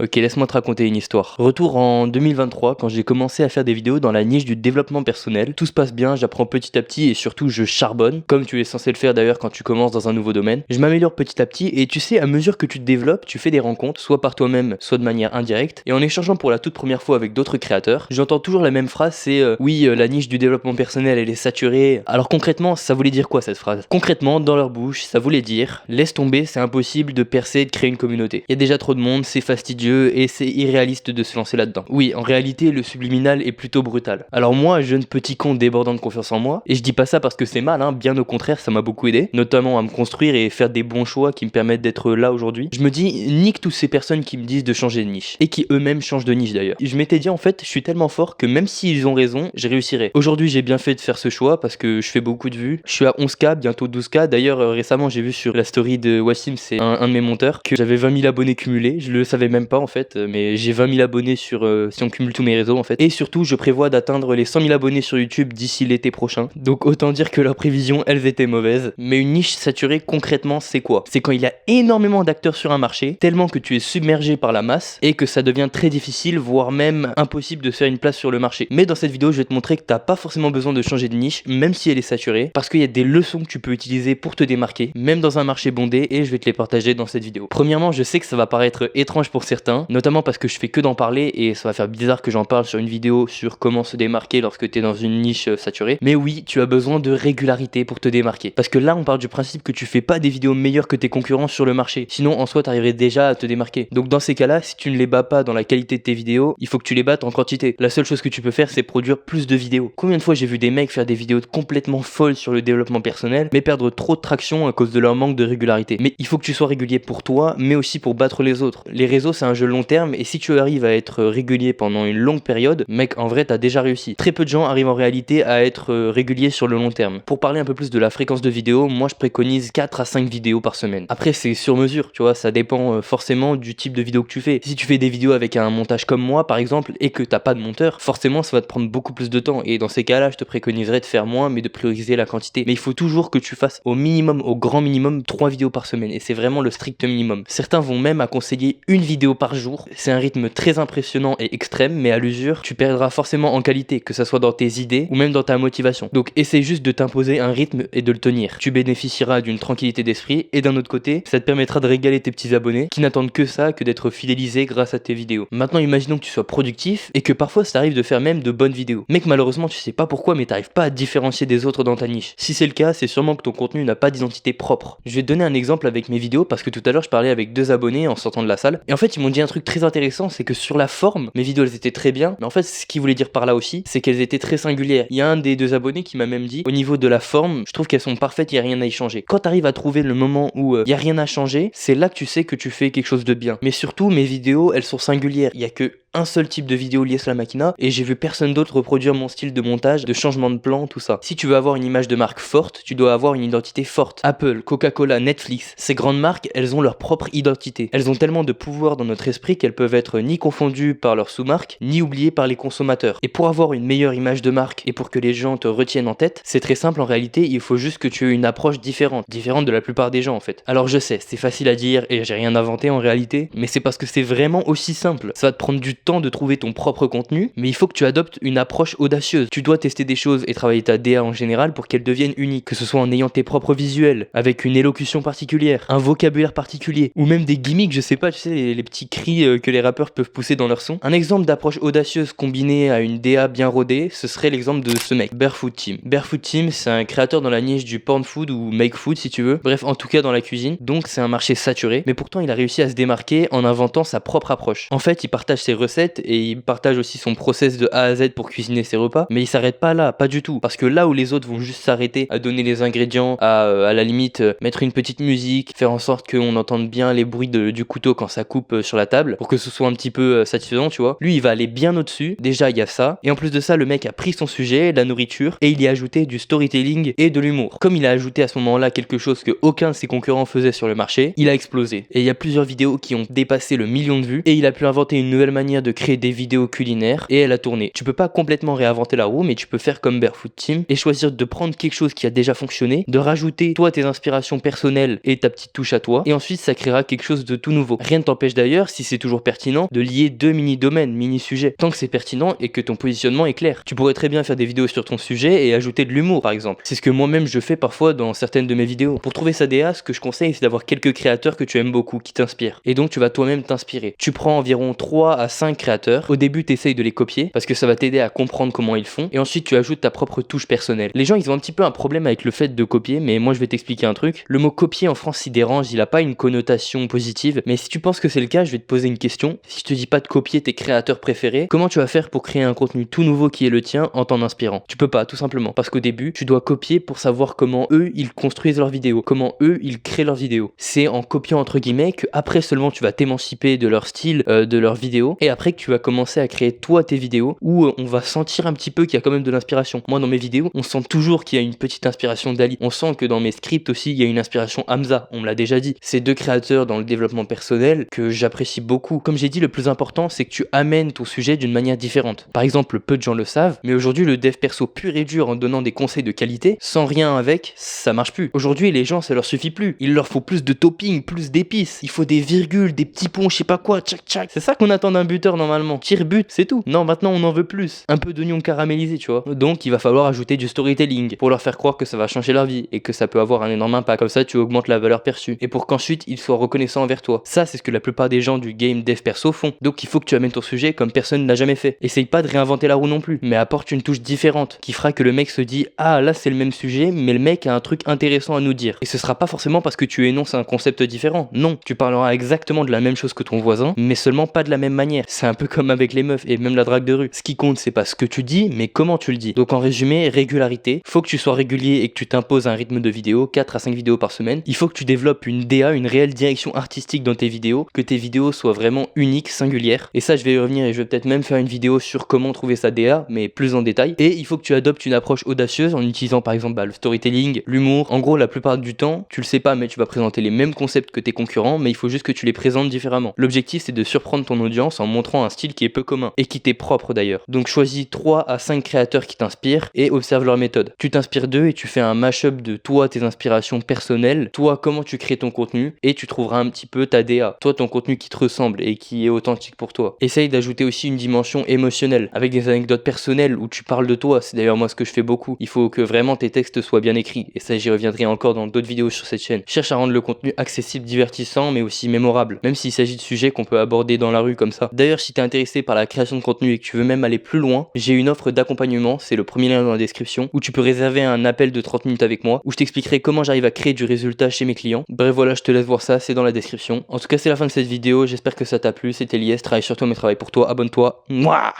Ok, laisse-moi te raconter une histoire. Retour en 2023, quand j'ai commencé à faire des vidéos dans la niche du développement personnel. Tout se passe bien, j'apprends petit à petit et surtout je charbonne, comme tu es censé le faire d'ailleurs quand tu commences dans un nouveau domaine. Je m'améliore petit à petit et tu sais, à mesure que tu te développes, tu fais des rencontres, soit par toi-même, soit de manière indirecte. Et en échangeant pour la toute première fois avec d'autres créateurs, j'entends toujours la même phrase, c'est oui, la niche du développement personnel elle est saturée. Alors concrètement, ça voulait dire quoi cette phrase? Concrètement, dans leur bouche, ça voulait dire laisse tomber, c'est impossible de percer et de créer une communauté. Il y a déjà trop de monde, c'est fastidieux et c'est irréaliste de se lancer là-dedans. Oui, en réalité, le subliminal est plutôt brutal. Alors moi, jeune petit con débordant de confiance en moi, et je dis pas ça parce que c'est mal, hein, bien au contraire, ça m'a beaucoup aidé, notamment à me construire et faire des bons choix qui me permettent d'être là aujourd'hui. Je me dis, nique toutes ces personnes qui me disent de changer de niche, et qui eux-mêmes changent de niche d'ailleurs. Je m'étais dit en fait, je suis tellement fort que même s'ils ont raison, je réussirai. Aujourd'hui, j'ai bien fait de faire ce choix parce que je fais beaucoup de vues. Je suis à 11K, bientôt 12K. D'ailleurs, récemment, j'ai vu sur la story de Wassim, c'est un de mes monteurs, que j'avais 20 000 abonnés cumulés. Je le savais même pas en fait, mais j'ai 20 000 abonnés sur si on cumule tous mes réseaux en fait. Et surtout, je prévois d'atteindre les 100 000 abonnés sur YouTube d'ici l'été prochain. Donc autant dire que leurs prévisions, elles étaient mauvaises. Mais une niche saturée, concrètement, c'est quoi? C'est quand il y a énormément d'acteurs sur un marché, tellement que tu es submergé par la masse et que ça devient très difficile, voire même impossible de se faire une place sur le marché. Mais dans cette vidéo, je vais te montrer que t'as pas forcément besoin de changer de niche, même si elle est saturée, parce qu'il y a des leçons que tu peux utiliser pour te démarquer, même dans un marché bondé, et je vais te les partager dans cette vidéo. Premièrement, je sais que ça va paraître étrange pour certains, notamment parce que je fais que d'en parler et ça va faire bizarre que j'en parle sur une vidéo sur comment se démarquer lorsque tu es dans une niche saturée. Mais oui, tu as besoin de régularité pour te démarquer. Parce que là, on part du principe que tu fais pas des vidéos meilleures que tes concurrents sur le marché. Sinon, en soi, tu arriverais déjà à te démarquer. Donc dans ces cas-là, si tu ne les bats pas dans la qualité de tes vidéos, il faut que tu les battes en quantité. La seule chose que tu peux faire, c'est produire plus de vidéos. Combien de fois j'ai vu des mecs faire des vidéos complètement folles sur le développement personnel, mais perdre trop de traction à cause de leur manque de régularité. Mais il faut que tu sois régulier pour toi, mais aussi pour battre les autres. Les réseaux, c'est un jeu long terme et si tu arrives à être régulier pendant une longue période, mec, en vrai, t'as déjà réussi. Très peu de gens arrivent en réalité à être réguliers sur le long terme. Pour parler un peu plus de la fréquence de vidéos, moi je préconise 4 à 5 vidéos par semaine. Après, c'est sur mesure, tu vois, ça dépend forcément du type de vidéo que tu fais. Si tu fais des vidéos avec un montage comme moi, par exemple, et que t'as pas de monteur, forcément ça va te prendre beaucoup plus de temps. Et dans ces cas-là, je te préconiserais de faire moins, mais de prioriser la quantité. Mais il faut toujours que tu fasses au minimum, au grand minimum, 3 vidéos par semaine. Et c'est vraiment le strict minimum. Certains vont même à conseiller une vidéo par jour. C'est un rythme très impressionnant et extrême, mais à l'usure, tu perdras forcément en qualité, que ça soit dans tes idées ou même dans ta motivation. Donc essaye juste de t'imposer un rythme et de le tenir. Tu bénéficieras d'une tranquillité d'esprit et d'un autre côté, ça te permettra de régaler tes petits abonnés qui n'attendent que ça, que d'être fidélisés grâce à tes vidéos. Maintenant, imaginons que tu sois productif et que parfois ça t'arrive de faire même de bonnes vidéos. Mec, malheureusement, tu sais pas pourquoi, mais t'arrives pas à te différencier des autres dans ta niche. Si c'est le cas, c'est sûrement que ton contenu n'a pas d'identité propre. Je vais te donner un exemple avec mes vidéos parce que tout à l'heure je parlais avec 2 abonnés en sortant de la salle et en fait ils m'ont dit un truc très intéressant, c'est que sur la forme, mes vidéos elles étaient très bien, mais en fait ce qu'ils voulaient dire par là aussi, c'est qu'elles étaient très singulières. Il y a un des 2 abonnés qui m'a même dit, au niveau de la forme, je trouve qu'elles sont parfaites, il y a rien à y changer. Quand t'arrives à trouver le moment où il y a rien à changer, c'est là que tu sais que tu fais quelque chose de bien. Mais surtout mes vidéos, elles sont singulières. Il y a que un seul type de vidéo lié sur la Machina et j'ai vu personne d'autre reproduire mon style de montage, de changement de plan, tout ça. Si tu veux avoir une image de marque forte, tu dois avoir une identité forte. Apple, Coca-Cola, Netflix, ces grandes marques, elles ont leur propre identité. Elles ont tellement de pouvoir dans notre esprit qu'elles peuvent être ni confondues par leurs sous-marques, ni oubliées par les consommateurs. Et pour avoir une meilleure image de marque et pour que les gens te retiennent en tête, c'est très simple en réalité, il faut juste que tu aies une approche différente de la plupart des gens en fait. Alors je sais, c'est facile à dire et j'ai rien inventé en réalité, mais c'est parce que c'est vraiment aussi simple. Ça va te prendre du temps de trouver ton propre contenu, mais il faut que tu adoptes une approche audacieuse. Tu dois tester des choses et travailler ta DA en général pour qu'elles deviennent uniques, que ce soit en ayant tes propres visuels, avec une élocution particulière, un vocabulaire particulier, ou même des gimmicks, je sais pas, tu sais, les petits cris que les rappeurs peuvent pousser dans leur son. Un exemple d'approche audacieuse combinée à une DA bien rodée, ce serait l'exemple de ce mec, Barefoot Team. Barefoot Team, c'est un créateur dans la niche du porn food ou make food si tu veux, bref, en tout cas dans la cuisine, donc c'est un marché saturé, mais pourtant il a réussi à se démarquer en inventant sa propre approche. En fait, il partage ses recettes et il partage aussi son process de A à Z pour cuisiner ses repas, mais il s'arrête pas là, pas du tout, parce que là où les autres vont juste s'arrêter à donner les ingrédients, à la limite mettre une petite musique, faire en sorte qu'on entende bien les bruits du couteau quand ça coupe sur la table, pour que ce soit un petit peu satisfaisant, tu vois. Lui il va aller bien au-dessus, déjà il y a ça, et en plus de ça le mec a pris son sujet, la nourriture, et il y a ajouté du storytelling et de l'humour. Comme il a ajouté à ce moment-là quelque chose que aucun de ses concurrents faisait sur le marché, il a explosé. Et il y a plusieurs vidéos qui ont dépassé le 1 000 000 de vues, et il a pu inventer une nouvelle manière manière de créer des vidéos culinaires et elle a tourné. Tu peux pas complètement réinventer la roue, mais tu peux faire comme Barefoot Team et choisir de prendre quelque chose qui a déjà fonctionné, de rajouter toi tes inspirations personnelles et ta petite touche à toi, et ensuite ça créera quelque chose de tout nouveau. Rien ne t'empêche d'ailleurs, si c'est toujours pertinent, de lier deux mini-domaines, mini-sujets, tant que c'est pertinent et que ton positionnement est clair. Tu pourrais très bien faire des vidéos sur ton sujet et ajouter de l'humour par exemple. C'est ce que moi-même je fais parfois dans certaines de mes vidéos. Pour trouver sa DA, ce que je conseille, c'est d'avoir quelques créateurs que tu aimes beaucoup, qui t'inspirent. Et donc tu vas toi-même t'inspirer. Tu prends environ 3 à 5 créateurs. Au début, tu essayes de les copier parce que ça va t'aider à comprendre comment ils font. Et ensuite, tu ajoutes ta propre touche personnelle. Les gens, ils ont un petit peu un problème avec le fait de copier, mais moi je vais t'expliquer un truc. Le mot copier en France, il dérange, il a pas une connotation positive. Mais si tu penses que c'est le cas, je vais te poser une question. Si je te dis pas de copier tes créateurs préférés, comment tu vas faire pour créer un contenu tout nouveau qui est le tien en t'en inspirant? Tu peux pas, tout simplement. Parce qu'au début, tu dois copier pour savoir comment eux, ils construisent leurs vidéos, comment eux, ils créent leurs vidéos. C'est en copiant entre guillemets que après seulement tu vas t'émanciper de leur style, de leurs vidéos, et après que tu vas commencer à créer toi tes vidéos où on va sentir un petit peu qu'il y a quand même de l'inspiration. Moi dans mes vidéos, on sent toujours qu'il y a une petite inspiration d'Ali. On sent que dans mes scripts aussi, il y a une inspiration Hamza, on me l'a déjà dit. C'est deux créateurs dans le développement personnel que j'apprécie beaucoup. Comme j'ai dit, le plus important, c'est que tu amènes ton sujet d'une manière différente. Par exemple, peu de gens le savent, mais aujourd'hui le dev perso pur et dur en donnant des conseils de qualité, sans rien avec, ça marche plus. Aujourd'hui les gens, ça leur suffit plus. Il leur faut plus de topping, plus d'épices. Il faut des virgules, des petits ponts, je sais pas quoi, tchac tchac. C'est ça qu'on attend d'un buteur normalement. Tire but, c'est tout. Non, maintenant on en veut plus. Un peu d'oignon caramélisé, tu vois. Donc il va falloir ajouter du storytelling pour leur faire croire que ça va changer leur vie et que ça peut avoir un énorme impact. Comme ça, tu augmentes la valeur perçue et pour qu'ensuite ils soient reconnaissants envers toi. Ça, c'est ce que la plupart des gens du game dev perso font. Donc il faut que tu amènes ton sujet comme personne n'a jamais fait. Essaye pas de réinventer la roue non plus, mais apporte une touche différente qui fera que le mec se dit ah là c'est le même sujet, mais le mec a un truc intéressant à nous dire. Et ce sera pas forcément parce que tu énonces un concept différent. Non, tu parleras exactement de la même chose que ton voisin, mais seulement pas de la même manière. C'est un peu comme avec les meufs et même la drague de rue. Ce qui compte, c'est pas ce que tu dis, mais comment tu le dis. Donc en résumé, régularité. Faut que tu sois régulier et que tu t'imposes un rythme de vidéo, 4 à 5 vidéos par semaine. Il faut que tu développes une DA, une réelle direction artistique dans tes vidéos, que tes vidéos soient vraiment uniques, singulières. Et ça, je vais y revenir et je vais peut-être même faire une vidéo sur comment trouver sa DA, mais plus en détail. Et il faut que tu adoptes une approche audacieuse en utilisant par exemple le storytelling, l'humour. En gros, la plupart du temps, tu le sais pas, mais tu vas présenter les mêmes concepts que tes concurrents, mais il faut juste que tu les présentes différemment. L'objectif, c'est de surprendre ton audience en montrant un style qui est peu commun et qui t'est propre d'ailleurs. Donc choisis 3 à 5 créateurs qui t'inspirent et observe leur méthode. Tu t'inspires d'eux et tu fais un mash-up de toi, tes inspirations personnelles, toi, comment tu crées ton contenu et tu trouveras un petit peu ta DA. Toi, ton contenu qui te ressemble et qui est authentique pour toi. Essaye d'ajouter aussi une dimension émotionnelle avec des anecdotes personnelles où tu parles de toi. C'est d'ailleurs moi ce que je fais beaucoup. Il faut que vraiment tes textes soient bien écrits et ça j'y reviendrai encore dans d'autres vidéos sur cette chaîne. Cherche à rendre le contenu accessible, divertissant mais aussi mémorable, même s'il s'agit de sujets qu'on peut aborder dans la rue comme ça. D'ailleurs, si t'es intéressé par la création de contenu et que tu veux même aller plus loin, j'ai une offre d'accompagnement, c'est le premier lien dans la description, où tu peux réserver un appel de 30 minutes avec moi, où je t'expliquerai comment j'arrive à créer du résultat chez mes clients. Bref voilà, je te laisse voir ça, c'est dans la description. En tout cas, c'est la fin de cette vidéo, j'espère que ça t'a plu, c'était Lies, travaille sur toi mais travaille pour toi, abonne-toi. Mouah.